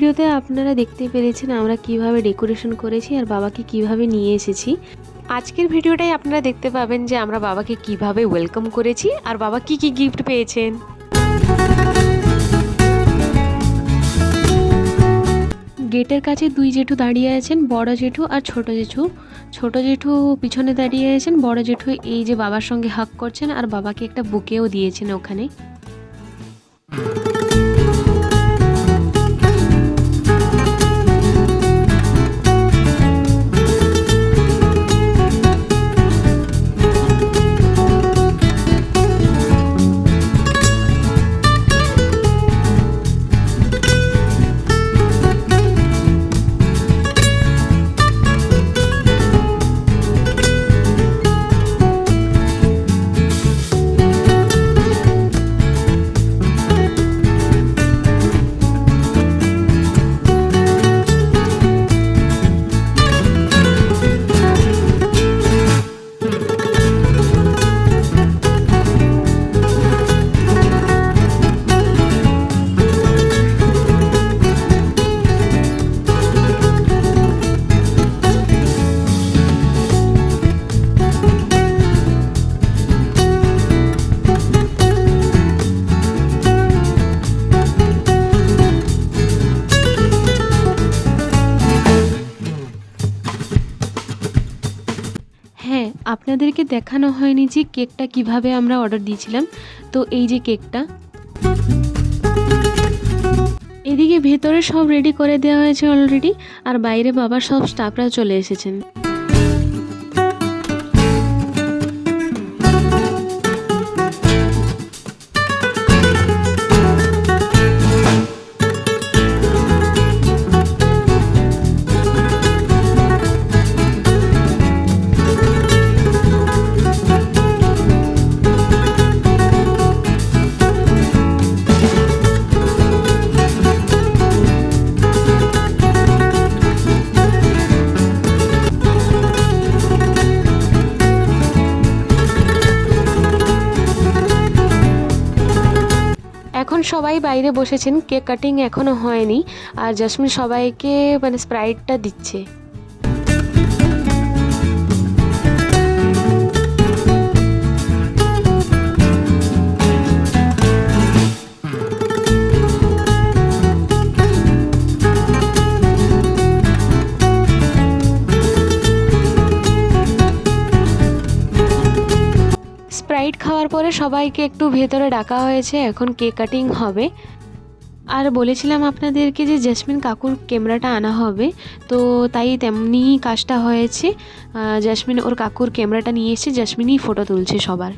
ভিডিওতে আপনারা দেখতে পেরেছেন আমরা কিভাবে ডেকোরেশন করেছি আর বাবাকে কিভাবে নিয়ে এসেছি। আজকের ভিডিওটাই আপনারা দেখতে পাবেন যে আমরা বাবাকে কিভাবে ওয়েলকাম করেছি আর বাবা কি কি গিফট পেয়েছেন। গেটের কাছে দুই জেঠু দাঁড়িয়ে আছেন, বড় জেঠু আর ছোট জেঠু। ছোট জেঠু পিছনে দাঁড়িয়ে আছেন, বড় জেঠু এই যে বাবার সঙ্গে হাগ করছেন আর বাবাকে একটা বুকেও দিয়েছেন ওখানে। হ্যাঁ, আপনাদেরকে দেখানো হয়নি যে কেকটা কিভাবে আমরা অর্ডার দিয়েছিলাম। তো এই যে কেকটা, এদিকে ভেতরে সব রেডি করে দেওয়া হয়েছে অলরেডি, আর বাইরে বাবার সব স্টাফরা চলে এসেছেন। এখন সবাই বাইরে বসেছেন, কেক কাটিং এখনো হয়নি আর জাসমিন সবাইকে স্প্রাইটটা দিচ্ছে। স্প্রাইট খাওয়ার পরে সবাইকে একটু ভেতরে ডাকা হয়েছে, এখন কেক কাটিং হবে। আর বলেছিলাম আপনাদেরকে যে জাসমিন কাকুর ক্যামেরাটা আনা হবে, তো তাই তেমনি কাজটা হয়েছে। জাসমিন ওর কাকুর ক্যামেরাটা নিয়ে এসে জাসমিনই ফটো তুলছে সবার।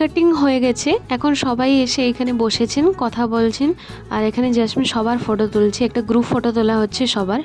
কাটিং হয়ে গেছে, এখন সবাই এসে এখানে বসেছেন, কথা বলছেন। আর এখানে জাসমিন সবার ফটো তুলছে, একটা গ্রুপ ফটো তোলা হচ্ছে সবার।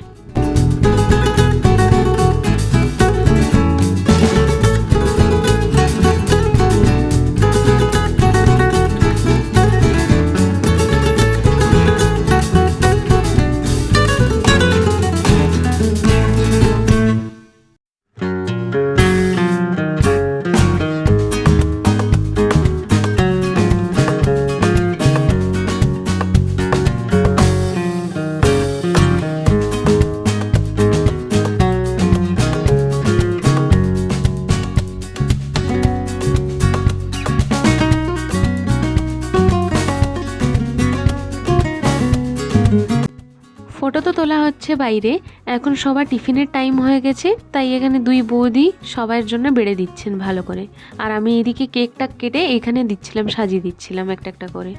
ফটো তো তোলা হচ্ছে বাইরে, এখন সবার টিফিনের টাইম হয়ে গেছে, তাই এখানে দুই বৌদি সবার জন্য বেড়ে দিচ্ছেন ভালো করে। আর আমি এদিকে কেকটা কেটে এখানে দিচ্ছিলাম, সাজিয়ে দিচ্ছিলাম একটা একটা করে।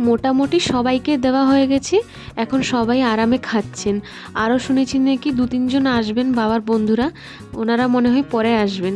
মোটামুটি সবাইকে দেওয়া হয়ে গেছে, এখন সবাই আরামে খাচ্ছেন। আরও শুনেছি নাকি 2-3 জন আসবেন বাবার বন্ধুরা, ওনারা মনে হয় পরে আসবেন।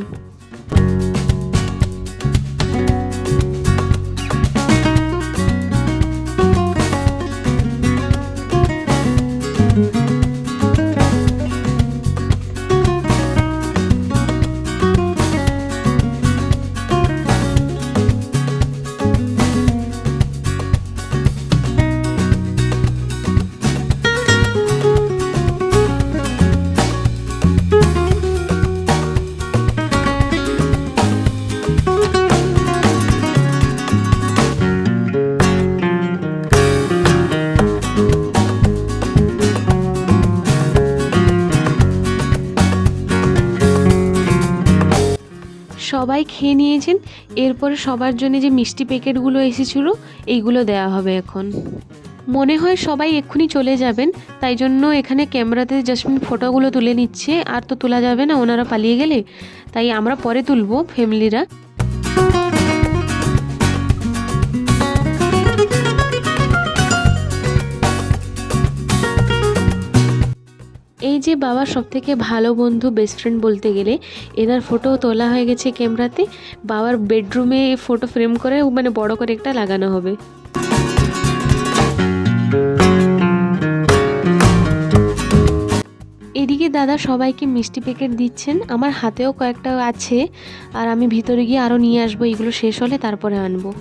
সবাই খেয়ে নিয়েছেন, এরপরে সবার জন্য যে মিষ্টি প্যাকেটগুলো এসেছিল এইগুলো দেওয়া হবে এখন। মনে হয় সবাই এক্ষুনি চলে যাবেন, তাই জন্য এখানে ক্যামেরাতে জাসমিন ফটোগুলো তুলে নিচ্ছে। আর তো তোলা যাবে না, ওনারা পালিয়ে গেলে, তাই আমরা পরে তুলবো ফ্যামিলিরা। এই যে বাবার সবথেকে ভালো বন্ধু, বেস্ট ফ্রেন্ড বলতে গেলে, এনার ফটো তোলা হয়ে গেছে ক্যামেরাতে। বাবার বেডরুমে ফটো ফ্রেম করে মানে বড় করে একটা লাগানো হবে। এদিকে দাদা সবাইকে মিষ্টি প্যাকেট দিচ্ছেন, আমার হাতেও কয়েকটা আছে, আর আমি ভিতরে গিয়ে আরও নিয়ে আসবো, এগুলো শেষ হলে তারপরে আনবো।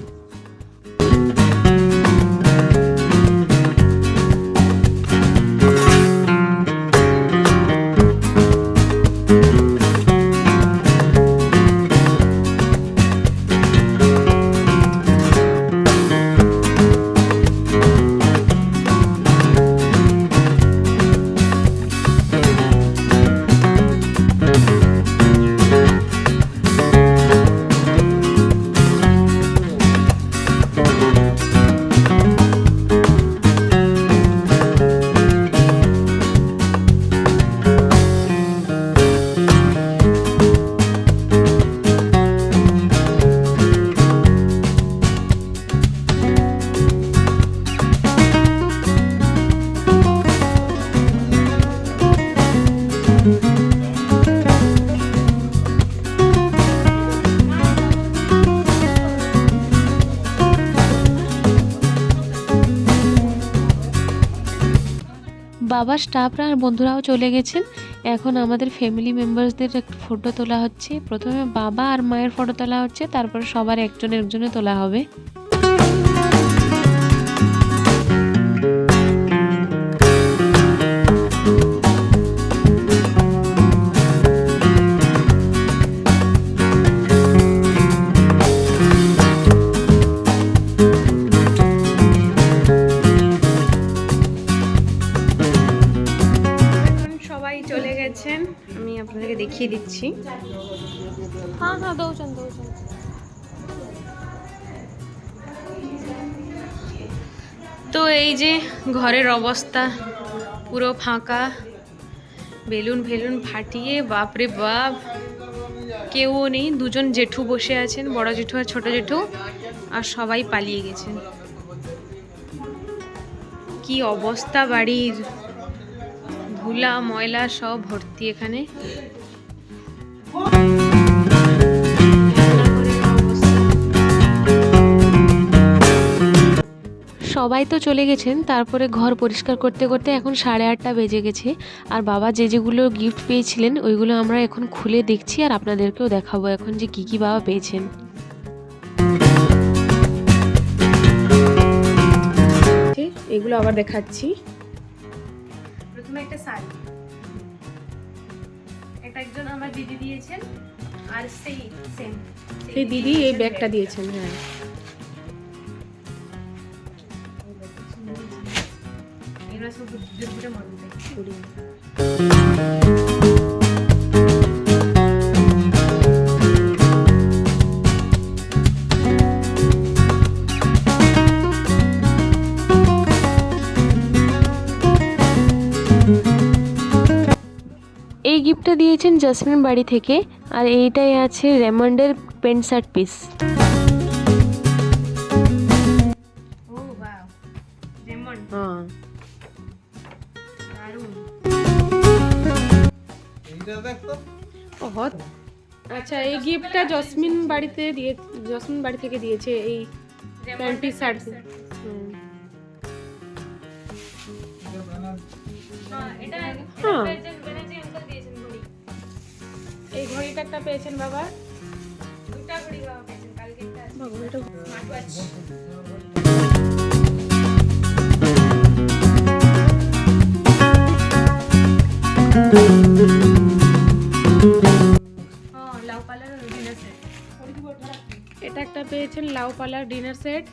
বাবার স্টাফরা আর বন্ধুরাও চলে গেছেন। এখন আমাদের ফ্যামিলি মেম্বার্সদের একটা ফটো তোলা হচ্ছে। প্রথমে বাবা আর মায়ের ফটো তোলা হচ্ছে, তারপর সবার একজন একজনে তোলা হবে। আমি আপনাদেরকে দেখিয়ে দিচ্ছি। হ্যাঁ হ্যাঁ দৌড়ান। তো এই যে ঘরের অবস্থা পুরো ফাঁকা, বেলুন ফাটিয়ে বাপরে বাপ, কেউ নেই। দুজন জেঠু বসে আছেন, বড় জেঠু আর ছোট জেঠু, আর সবাই পালিয়ে গেছেন। কি অবস্থা বাড়ির, ধুলা ময়লা সব ভর্তি এখানে। সবাই তো চলে গেছেন, তারপরে ঘর পরিষ্কার করতে করতে এখন 8:30 বেজে গেছে। আর বাবা যেগুলো গিফট পেয়েছিলেন ওইগুলো আমরা এখন খুলে দেখছি, আর আপনাদেরকেও দেখাবো এখন যে কি বাবা পেয়েছেন। এগুলো আবার দেখাচ্ছি। প্রথমে একটা শাড়ি, এটা একজন আমার দিদি দিয়েছেন, আর সেই দিদি এই ব্যাগটা দিয়েছেন। হ্যাঁ, এগুলো সব দুটো মডেল। এই গিফটটা দিয়েছেন জাসমিন বাড়ি থেকে, আর এইটাই আছে রেমন্ডের প্যান্ট শার্ট পিস। আচ্ছা, এই গিফটটা জসমিন বাড়ি থেকে দিয়েছে এই প্যান্ট পিস শার্ট। এই ঘড়িটা একটা পেয়েছেন বাবা, দুটো ঘড়ি বাবা পেয়েছেন, কালকে একটা এটা একটা পেয়েছেন লাউ পালার ডিনার সেট।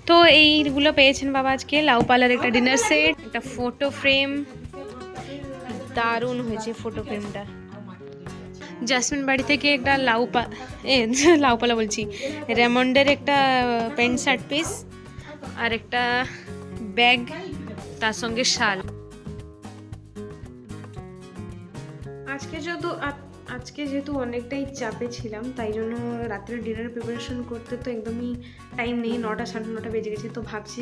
তো এইগুলো পেয়েছেন বাবা আজকে, লাউ পালার একটা ডিনার সেট, একটা ফটো ফ্রেম, দারুণ হয়েছে ফটো ফ্রেমটা। জাসমিন বাড়ি থেকে একটা লাউ পালা বলছি, রেমন্ডের একটা প্যান্ট শার্ট পিস, আর একটা ব্যাগ, তার সঙ্গে শাল। আজকে যেহেতু অনেকটাই চাপে ছিলাম, তাই জন্য রাত্রে ডিনার প্রিপারেশন করতে তো একদমই টাইম নেই, 9টা 9:30 বেজে গেছে। তো ভাবছি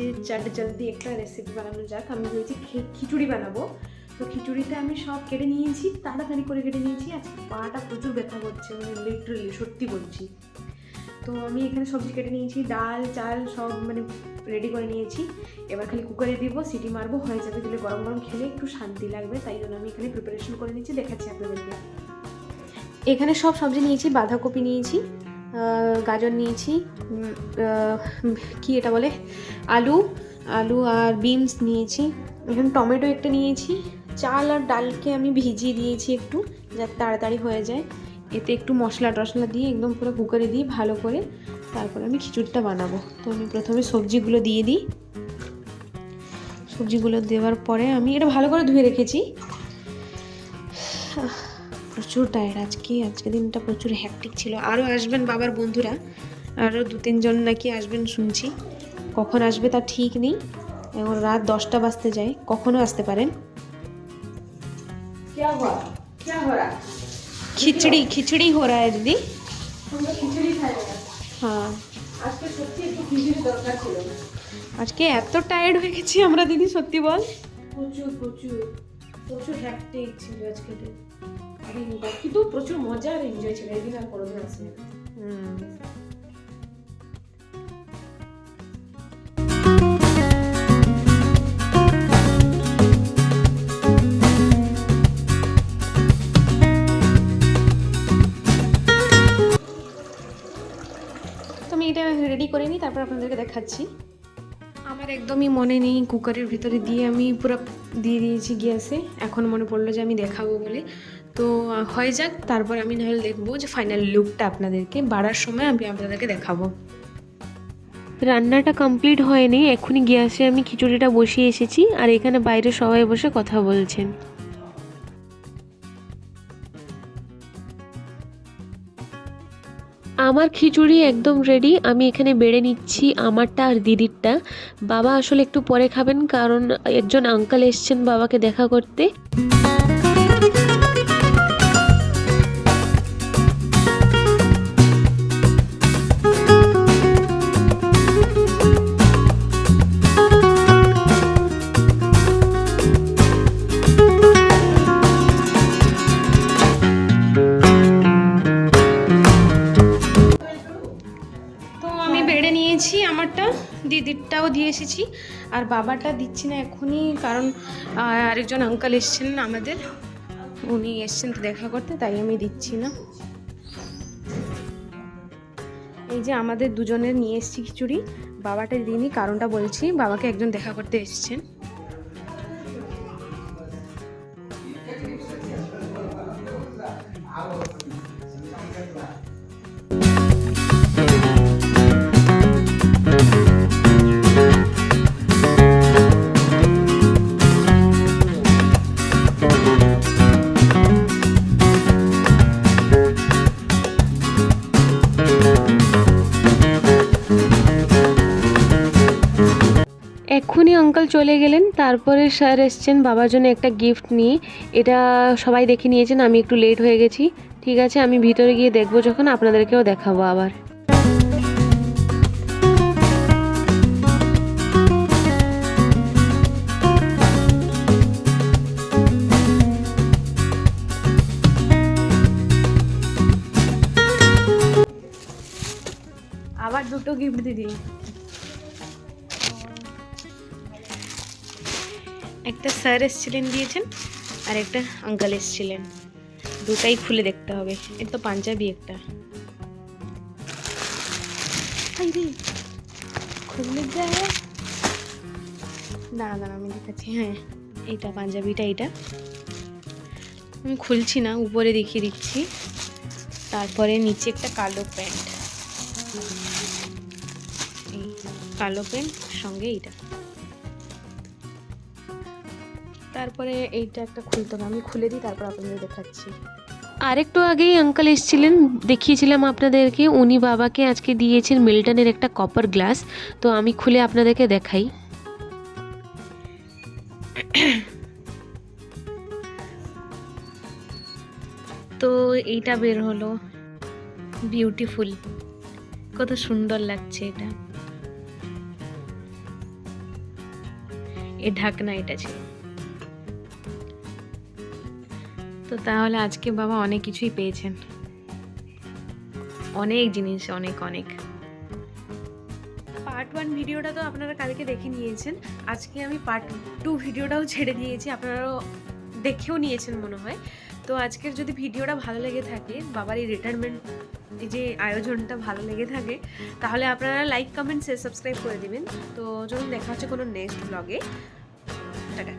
জলদি একটা রেসিপি বানানো যাক। আমি ভেবেছি খিচুড়ি বানাবো। তো খিচুড়িটা আমি সব কেটে নিয়েছি, তাড়াতাড়ি করে কেটে নিয়েছি। আজকে পাটা প্রচুর ব্যথা করছে, মানে লিটারালি সত্যি বলছি। তো আমি এখানে সবজি কেটে নিয়েছি, ডাল চাল সব মানে রেডি করে নিয়েছি। এবার খালি কুকারে দিব, সিটি মারবো, হয়ে যাবে। দিলে গরম গরম খেলে একটু শান্তি লাগবে, তাই জন্য আমি এখানে প্রিপারেশন করে নিয়েছি, দেখাচ্ছি আপনাদেরকে। এখানে সব সবজি নিয়েছি, বাঁধাকপি নিয়েছি, গাজর নিয়েছি, কি এটা বলে, আলু আর বিনস নিয়েছি। এখানে টমেটো একটা নিয়েছি। চাল আর ডালকে আমি ভিজিয়ে দিয়েছি একটু, যাতে তাড়াতাড়ি হয়ে যায়। এতে একটু মশলা টশলা দিয়ে একদম পুরো কুকারে দিয়ে ভালো করে তারপরে আমি খিচুড়িটা বানাবো। তো আমি প্রথমে সবজিগুলো দিয়ে দিই। সবজিগুলো দেওয়ার পরে আমি এটা ভালো করে ধুয়ে রেখেছি। প্রচুর টায়ার্ড আজকে দিনটা প্রচুর হ্যাকটিক ছিল। আরও আসবেন বাবার বন্ধুরা, আরও 2-3 জন নাকি আসবেন শুনছি। কখন আসবে তা ঠিক নেই, এখন রাত 10টা বাজতে যায়, কখনো আসতে পারেন। খিচড়ি हो रहा है दीदी। হ্যাঁ, আজকে এত টায়ার্ড হয়ে গেছি আমরা দিদি, সত্যি বল। প্রচুর হ্যাকটিক ছিল আজকে। কিন্তু প্রচুর মজা আর এনজয় ছিল, এদিন আর কোনোদিন আসেনি। আমি এটা রেডি করে নিই, তারপর আপনাদেরকে দেখাচ্ছি। আমার একদমই মনে নেই, কুকারের ভিতরে দিয়ে আমি পুরো দিয়ে দিয়েছি গ্যাসে। এখন মনে পড়লো যে আমি দেখাবো বলে। তো হয়ে যাক, তারপর আমি নাহলে দেখবো যে ফাইনাল লুকটা আপনাদেরকে বাড়ার সময় আমি আপনাদেরকে দেখাবো। রান্নাটা কমপ্লিট হয়নি, এখনই গ্যাসে আমি খিচুড়িটা বসিয়ে এসেছি, আর এখানে বাইরে সবাই বসে কথা বলছেন। আমার খিচুড়ি একদম রেডি, আমি এখানে বেড়ে নিচ্ছি আমারটা আর দিদিরটা। বাবা আসলে একটু পরে খাবেন, কারণ একজন আঙ্কেল এসছেন বাবাকে দেখা করতে। বেড়ে নিয়েছি আমারটা, দিদিরটাও দিয়ে এসেছি, আর বাবাটা দিচ্ছি না এখনই, কারণ আরেকজন আঙ্কেল এসছেন আমাদের, উনি এসছেন তো দেখা করতে, তাই আমি দিচ্ছি না। এই যে আমাদের দুজনের নিয়ে এসেছি খিচুড়ি, বাবাটা দিইনি, কারণটা বলছি। বাবাকে একজন দেখা করতে এসছেন। এক্ষুনি আঙ্কেল চলে গেলেন, তারপরে স্যার এসছেন বাবার জন্য একটা গিফট নিয়ে। এটা সবাই দেখে নিয়েছেন, আমি একটু লেট হয়ে গেছি। ঠিক আছে, আমি ভিতরে গিয়ে দেখবো, যখন আপনাদেরকেও দেখাবো আবার। আবার দুটো গিফট দিদি, একটা স্যার এসেছিলেন দিয়েছেন, আর একটা আঙ্কেল এসেছিলেন। দুটাই খুলে দেখতে হবে। এটা তো পাঞ্জাবি একটা, খুললে যায়। দাঁড়া আমি দেখাচ্ছি। হ্যাঁ, এইটা পাঞ্জাবিটা, এইটা আমি খুলছি না, উপরে দেখিয়ে দিচ্ছি। তারপরে নিচে একটা কালো প্যান্ট, এই কালো প্যান্ট সঙ্গে এইটা। তারপরে এইটা একটা খুলতে হবে, আমি খুলে দিই, তারপর আপনাদের দেখাচ্ছি। আরেকটু আগেই আঙ্কেল এসেছিলেন, দেখিয়েছিলাম আপনাদেরকে। উনি বাবাকে আজকে দিয়েছেন মিল্টনের একটা কপার গ্লাস। তো আমি খুলে আপনাদেরকে দেখাই। তো এইটা বের হলো, বিউটিফুল, কত সুন্দর লাগছে এটা। এ ঢাকনা এটা ছিল। তো তাহলে আজকে বাবা অনেক কিছুই পেয়েছেন, অনেক জিনিস, অনেক অনেক। পার্ট 1 ভিডিওটা তো আপনারা কালকে দেখে নিয়েছেন, আজকে আমি পার্ট 2 ভিডিওটাও ছেড়ে দিয়েছি, আপনারাও দেখেও নিয়েছেন মনে হয়। তো আজকের যদি ভিডিওটা ভালো লেগে থাকে, বাবার এই রিটায়ারমেন্ট এই যে আয়োজনটা ভালো লেগে থাকে, তাহলে আপনারা লাইক, কমেন্ট, শেয়ার, সাবস্ক্রাইব করে দিবেন। তো চলুন দেখা হচ্ছে কোনো নেক্সট ব্লগে। টাটা।